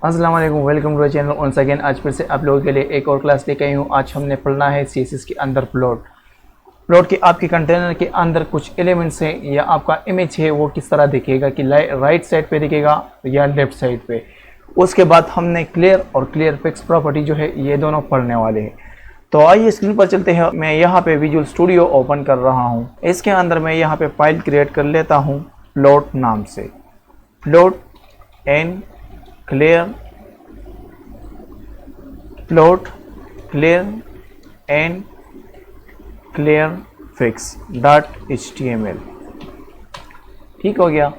अस्सलाम वालेकुम, welcome to channel once again। आज फिर से आप लोगों के लिए एक और क्लास लेके आई हूँ। आज हमने पढ़ना है CSS के अंदर प्लॉट के आपके कंटेनर के अंदर कुछ एलिमेंट्स हैं या आपका इमेज है वो किस तरह दिखेगा कि राइट साइड पे दिखेगा या लेफ्ट साइड पे। उसके बाद हमने क्लियर और क्लियर फिक्स प्रॉपर्टी जो है ये दोनों पढ़ने वाले हैं। तो आइए स्क्रीन पर चलते हैं। मैं यहाँ पे विजुअल स्टूडियो ओपन कर रहा हूँ। इसके अंदर मैं यहाँ पे फाइल क्रिएट कर लेता हूँ प्लॉट नाम से, plot and clear plot clear and clear fix .html। ठीक हो गया।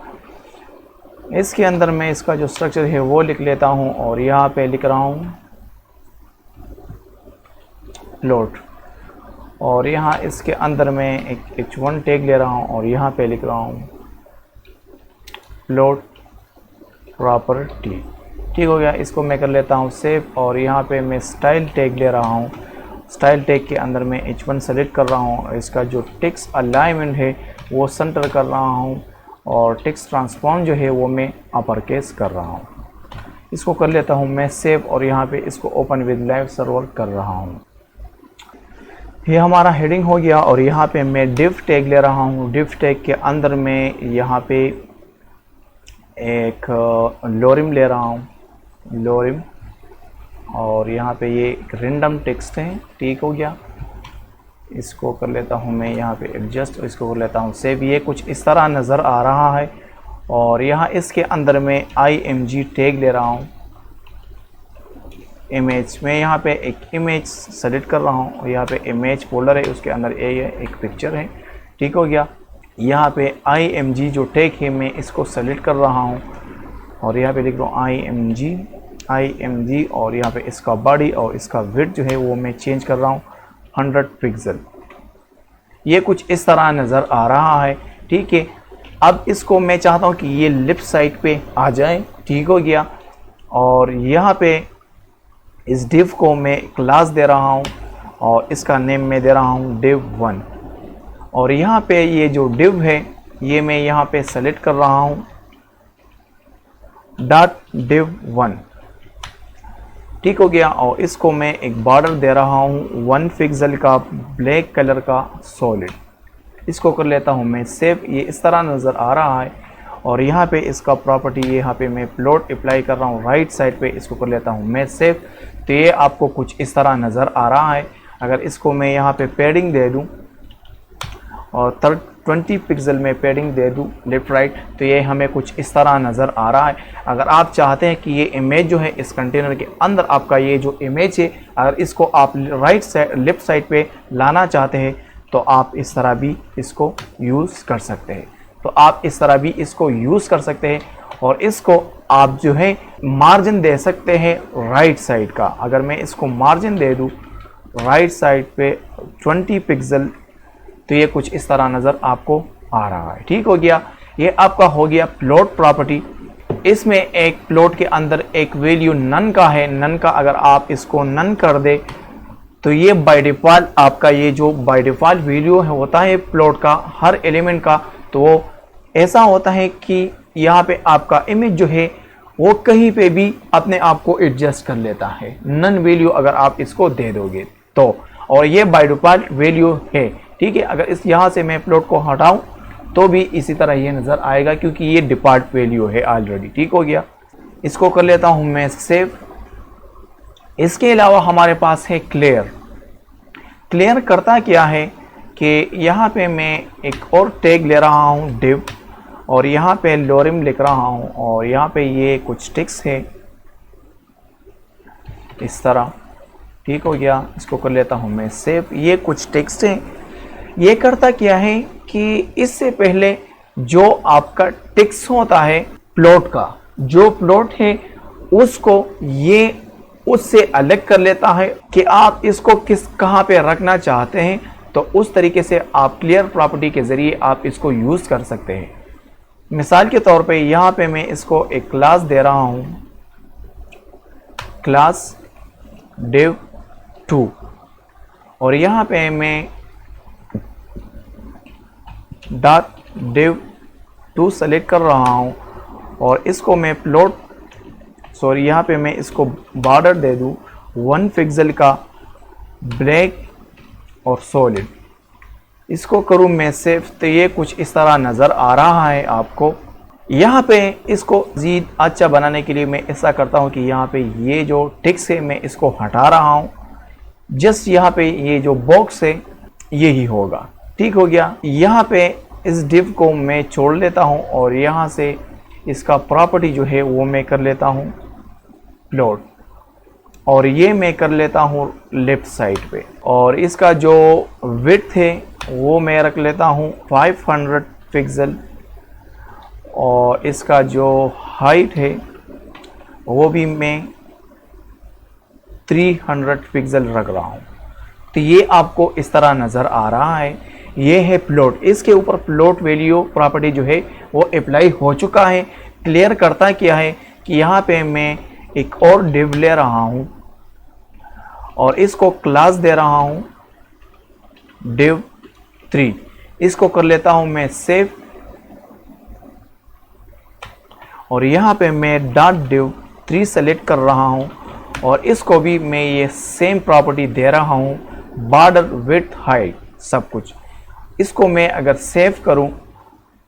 इसके अंदर मैं इसका जो स्ट्रक्चर है वो लिख लेता हूँ और यहाँ पे लिख रहा हूँ प्लॉट, और यहाँ इसके अंदर मैं एक h1 टैग ले रहा हूँ और यहाँ पे लिख रहा हूँ प्लॉट प्रॉपर्टी। ठीक हो गया। इसको मैं कर लेता हूँ सेव और यहाँ पे मैं स्टाइल टैग ले रहा हूँ। स्टाइल टैग के अंदर मैं h1 सेलेक्ट कर रहा हूँ। इसका जो टेक्स्ट अलाइनमेंट है वो सेंटर कर रहा हूँ और टेक्स्ट ट्रांसफॉर्म जो है वो मैं अपर केस कर रहा हूँ। इसको कर लेता हूँ मैं सेव और यहाँ पे इसको ओपन विद लाइव सर्वर कर रहा हूँ। ये हमारा हेडिंग हो गया और यहाँ पे मैं डिव टैग ले रहा हूँ। डिव टैग के अंदर मैं यहाँ पे एक लोरिम ले रहा हूँ, लोरिम, और यहाँ पे ये एक रेंडम टेक्स्ट है। ठीक हो गया। इसको कर लेता हूँ मैं यहाँ पे एडजस्ट, इसको कर लेता हूँ सेव। ये कुछ इस तरह नज़र आ रहा है और यहाँ इसके अंदर मैं img टैग ले रहा हूँ। इमेज में यहाँ पे एक इमेज सेलेक्ट कर रहा हूँ और यहाँ पे इमेज फोल्डर है, उसके अंदर एक पिक्चर है। ठीक हो गया। यहाँ पे img जो टैग है मैं इसको सेलेक्ट कर रहा हूँ और यहाँ पे लिख रहा हूँ img और यहाँ पे इसका बॉडी और इसका विड्थ जो है वो मैं चेंज कर रहा हूँ 100 पिक्सल। ये कुछ इस तरह नज़र आ रहा है। ठीक है। अब इसको मैं चाहता हूँ कि ये लेफ्ट साइड पे आ जाए। ठीक हो गया। और यहाँ पे इस div को मैं क्लास दे रहा हूँ और इसका नेम मैं दे रहा हूँ div1। और यहाँ पे ये जो div है ये मैं यहाँ पे सेलेक्ट कर रहा हूँ .div1। ठीक हो गया। और इसको मैं एक बॉर्डर दे रहा हूँ 1 पिक्सल का ब्लैक कलर का सॉलिड। इसको कर लेता हूँ मैं सेव। ये इस तरह नज़र आ रहा है और यहाँ पे इसका प्रॉपर्टी यहाँ पे मैं प्लॉट अप्लाई कर रहा हूँ राइट साइड पे। इसको कर लेता हूँ मैं सेव। तो ये आपको कुछ इस तरह नज़र आ रहा है। अगर इसको मैं यहाँ पे पैडिंग दे दूँ और 20 पिक्सल में पैडिंग दे दूँ लेफ्ट राइट, तो ये हमें कुछ इस तरह नज़र आ रहा है। अगर आप चाहते हैं कि ये इमेज जो है इस कंटेनर के अंदर आपका ये जो इमेज है अगर इसको आप राइट साइड लेफ्ट साइड पे लाना चाहते हैं तो आप इस तरह भी इसको यूज़ कर सकते हैं। तो आप इस तरह भी इसको यूज़ कर सकते हैं और इसको आप जो है मार्जिन दे सकते हैं राइट साइड का। अगर मैं इसको मार्जिन दे दूँ राइट साइड पे 20 पिक्सल तो ये कुछ इस तरह नज़र आपको आ रहा है। ठीक हो गया। ये आपका हो गया प्लॉट प्रॉपर्टी। इसमें एक प्लॉट के अंदर एक वैल्यू नन का है। नन का अगर आप इसको नन कर दे तो ये बाय डिफ़ॉल्ट आपका ये जो बाय डिफ़ॉल्ट वैल्यू है होता है प्लॉट का हर एलिमेंट का, तो वो ऐसा होता है कि यहाँ पे आपका इमेज जो है वो कहीं पे भी अपने आप को एडजस्ट कर लेता है नन वैल्यू अगर आप इसको दे दोगे तो। और ये बाय डिफ़ॉल्ट वैल्यू है। ठीक है। अगर इस यहाँ से मैं प्लॉट को हटाऊं तो भी इसी तरह ये नज़र आएगा क्योंकि ये डिफ़ॉल्ट वैल्यू है ऑलरेडी। ठीक हो गया। इसको कर लेता हूँ मैं सेव। इसके अलावा हमारे पास है क्लियर। क्लियर करता क्या है कि यहाँ पे मैं एक और टैग ले रहा हूँ div और यहाँ पे लोरिम लिख रहा हूँ और यहाँ पे ये कुछ टेक्स्ट है इस तरह। ठीक हो गया। इसको कर लेता हूँ मैं सेव। ये कुछ टेक्स्ट है। ये करता क्या है कि इससे पहले जो आपका टेक्स्ट होता है प्लॉट का, जो प्लॉट है उसको ये उससे अलग कर लेता है कि आप इसको कहाँ पे रखना चाहते हैं। तो उस तरीके से आप क्लियर प्रॉपर्टी के ज़रिए आप इसको यूज़ कर सकते हैं। मिसाल के तौर पे यहाँ पे मैं इसको एक क्लास दे रहा हूँ, क्लास div2, और यहाँ पे मैं .div2 सेलेक्ट कर रहा हूँ और इसको मैं प्लॉट सॉरी यहाँ पे मैं इसको बॉर्डर दे दूँ 1 पिक्सल का ब्लैक और सॉलिड, इसको करूँ मैं सेव, तो ये कुछ इस तरह नज़र आ रहा है आपको। यहाँ पे इसको मज़ीद अच्छा बनाने के लिए मैं ऐसा करता हूँ कि यहाँ पे ये जो टिक्स है मैं इसको हटा रहा हूँ, जस्ट यहाँ पे ये जो बॉक्स है यही होगा। ठीक हो गया। यहाँ पे इस डिव को मैं छोड़ लेता हूँ और यहाँ से इसका प्रॉपर्टी जो है वो मैं कर लेता हूँ प्लॉट, और ये मैं कर लेता हूँ लेफ्ट साइड पे, और इसका जो विड्थ है वो मैं रख लेता हूँ 500 पिक्सल, और इसका जो हाइट है वो भी मैं 300 पिक्सल रख रहा हूँ। तो ये आपको इस तरह नज़र आ रहा है। ये है प्लॉट, इसके ऊपर प्लॉट वैल्यू प्रॉपर्टी जो है वो अप्लाई हो चुका है। क्लियर करता क्या है कि यहाँ पे मैं एक और डिव ले रहा हूँ और इसको क्लास दे रहा हूँ div 3, इसको कर लेता हूँ मैं सेव, और यहाँ पे मैं .div 3 सेलेक्ट कर रहा हूँ और इसको भी मैं ये सेम प्रॉपर्टी दे रहा हूँ, बॉर्डर विड्थ हाइट सब कुछ। इसको मैं अगर सेव करूँ,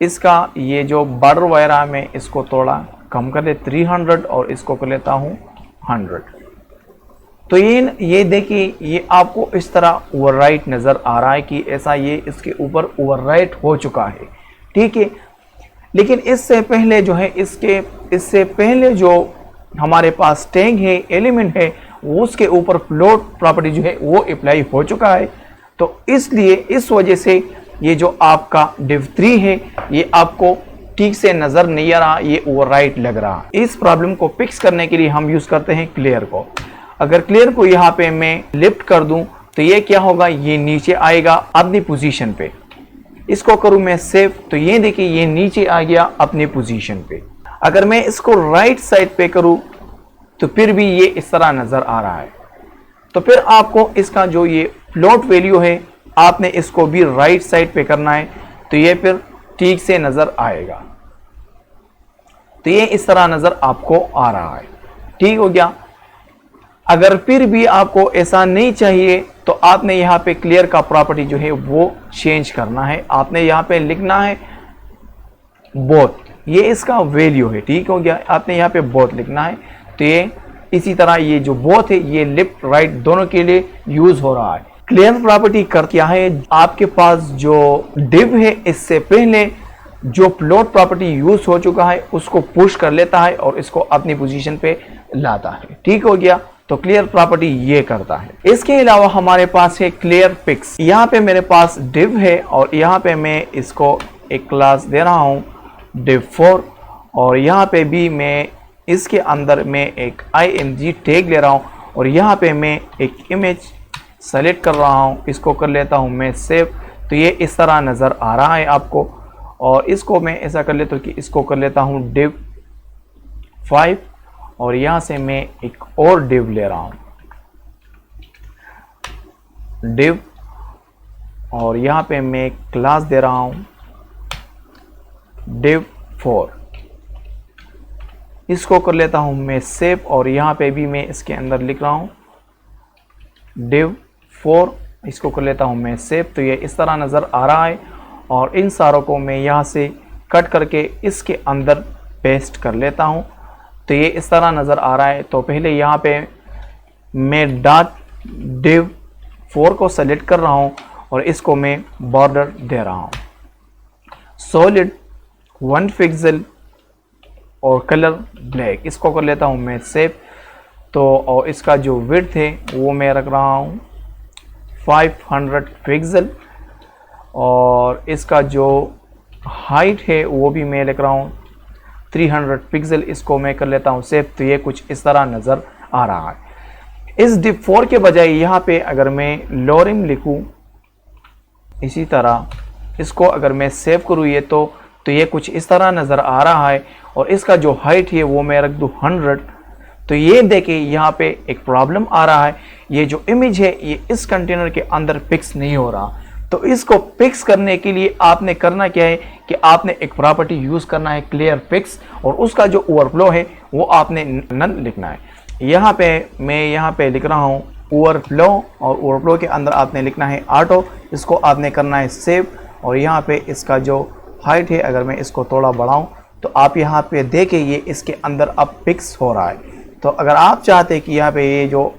इसका ये जो बॉर्डर वगैरह में इसको थोड़ा कम कर ले 300 और इसको कर लेता हूँ 100। तो ये देखिए ये आपको इस तरह ओवरराइट नज़र आ रहा है कि ऐसा ये इसके ऊपर ओवरराइट हो चुका है। ठीक है, लेकिन इससे पहले जो है इससे पहले जो हमारे पास टैग है, एलिमेंट है, उसके ऊपर प्लॉट प्रॉपर्टी जो है वो अप्लाई हो चुका है। तो इसलिए इस वजह से ये जो आपका div 3 है ये आपको ठीक से नज़र नहीं आ रहा, ये ओवरराइट लग रहा। इस प्रॉब्लम को फिक्स करने के लिए हम यूज़ करते हैं क्लियर को। अगर क्लियर को यहाँ पे मैं लिफ्ट कर दूं तो ये क्या होगा, ये नीचे आएगा अपनी पोजीशन पे। इसको करूं मैं सेव, तो ये देखिए ये नीचे आ गया अपने पोजीशन पे। अगर मैं इसको राइट साइड पे करूं तो फिर भी ये इस तरह नज़र आ रहा है। तो फिर आपको इसका जो ये प्लॉट वैल्यू है आपने इसको भी राइट साइड पे करना है, तो ये फिर ठीक से नज़र आएगा। तो ये इस तरह नज़र आपको आ रहा है। ठीक हो गया। अगर फिर भी आपको ऐसा नहीं चाहिए तो आपने यहाँ पे क्लियर का प्रॉपर्टी जो है वो चेंज करना है। आपने यहाँ पे लिखना है बोथ, ये इसका वैल्यू है। ठीक हो गया, आपने यहाँ पे बोथ लिखना है। तो ये इसी तरह ये जो बोथ है ये लेफ्ट राइट दोनों के लिए यूज हो रहा है। क्लियर प्रॉपर्टी कर क्या है, आपके पास जो डिव है इससे पहले जो प्लॉट प्रॉपर्टी यूज हो चुका है उसको पुश कर लेता है और इसको अपनी पोजीशन पे लाता है। ठीक हो गया। तो क्लियर प्रॉपर्टी ये करता है। इसके अलावा हमारे पास है क्लियर पिक्स। यहाँ पे मेरे पास डिव है और यहाँ पे मैं इसको एक क्लास दे रहा हूँ div 4, और यहाँ पे भी मैं इसके अंदर में एक img टैग ले रहा हूँ और यहाँ पे मैं एक इमेज सेलेक्ट कर रहा हूँ, इसको कर लेता हूँ मैं सेव। तो ये इस तरह नज़र आ रहा है आपको, और इसको मैं ऐसा कर लेता हूँ कि इसको कर लेता हूँ div 5, और यहाँ से मैं एक और div ले रहा हूँ div, और यहाँ पे मैं क्लास दे रहा हूँ div 4, इसको कर लेता हूँ मैं सेव, और यहाँ पे भी मैं इसके अंदर लिख रहा हूँ div 4, इसको कर लेता हूँ मैं सेव। तो ये इस तरह नज़र आ रहा है, और इन सारों को मैं यहाँ से कट करके इसके अंदर पेस्ट कर लेता हूँ। तो ये इस तरह नज़र आ रहा है। तो पहले यहाँ पे मैं div 4 को सेलेक्ट कर रहा हूँ और इसको मैं बॉर्डर दे रहा हूँ सॉलिड 1 पिक्सल और कलर ब्लैक, इसको कर लेता हूँ मैं सेव। तो और इसका जो विड्थ है वो मैं रख रहा हूँ 500 पिक्सल, और इसका जो हाइट है वो भी मैं लिख रहा हूँ 300 पिक्सल, इसको मैं कर लेता हूँ सेव। तो ये कुछ इस तरह नज़र आ रहा है। इस div 4 के बजाय यहाँ पे अगर मैं लोरिम लिखूँ इसी तरह, इसको अगर मैं सेव करूँ ये तो ये कुछ इस तरह नज़र आ रहा है, और इसका जो हाइट है वो मैं रख दूँ 100। तो ये देखिए यहाँ पे एक प्रॉब्लम आ रहा है, ये जो इमेज है ये इस कंटेनर के अंदर फिक्स नहीं हो रहा। तो इसको फिक्स करने के लिए आपने करना क्या है कि आपने एक प्रॉपर्टी यूज करना है क्लियर फिक्स, और उसका जो ओवरफ्लो है वो आपने नन लिखना है। यहाँ पे मैं यहाँ पे लिख रहा हूँ ओवरफ्लो, और ओवरफ्लो के अंदर आपने लिखना है ऑटो। इसको आपने करना है सेव, और यहाँ पे इसका जो हाइट है अगर मैं इसको थोड़ा बढ़ाऊँ तो आप यहाँ पे देखें ये इसके अंदर अब फिक्स हो रहा है। तो अगर आप चाहते हैं कि यहाँ पे ये जो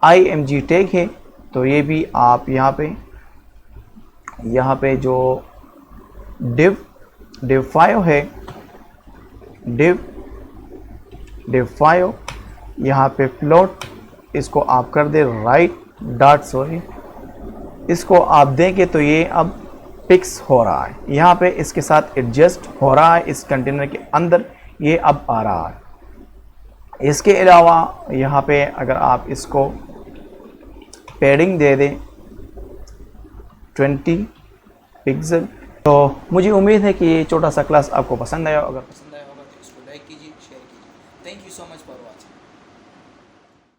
IMG टैग है तो ये भी आप यहाँ पे जो div 5 है, div 5 यहाँ पे फ्लोट, इसको आप कर दे राइट डॉट, सॉरी इसको आप देंगे तो ये अब फिक्स हो रहा है। यहाँ पे इसके साथ एडजस्ट हो रहा है, इस कंटेनर के अंदर ये अब आ रहा है। इसके अलावा यहाँ पे अगर आप इसको पैडिंग दे दें 20 पिक्सल, तो मुझे उम्मीद है कि ये छोटा सा क्लास आपको पसंद आया। अगर पसंद आया होगा तो इसको लाइक कीजिए, शेयर कीजिए। Thank you so much for watching.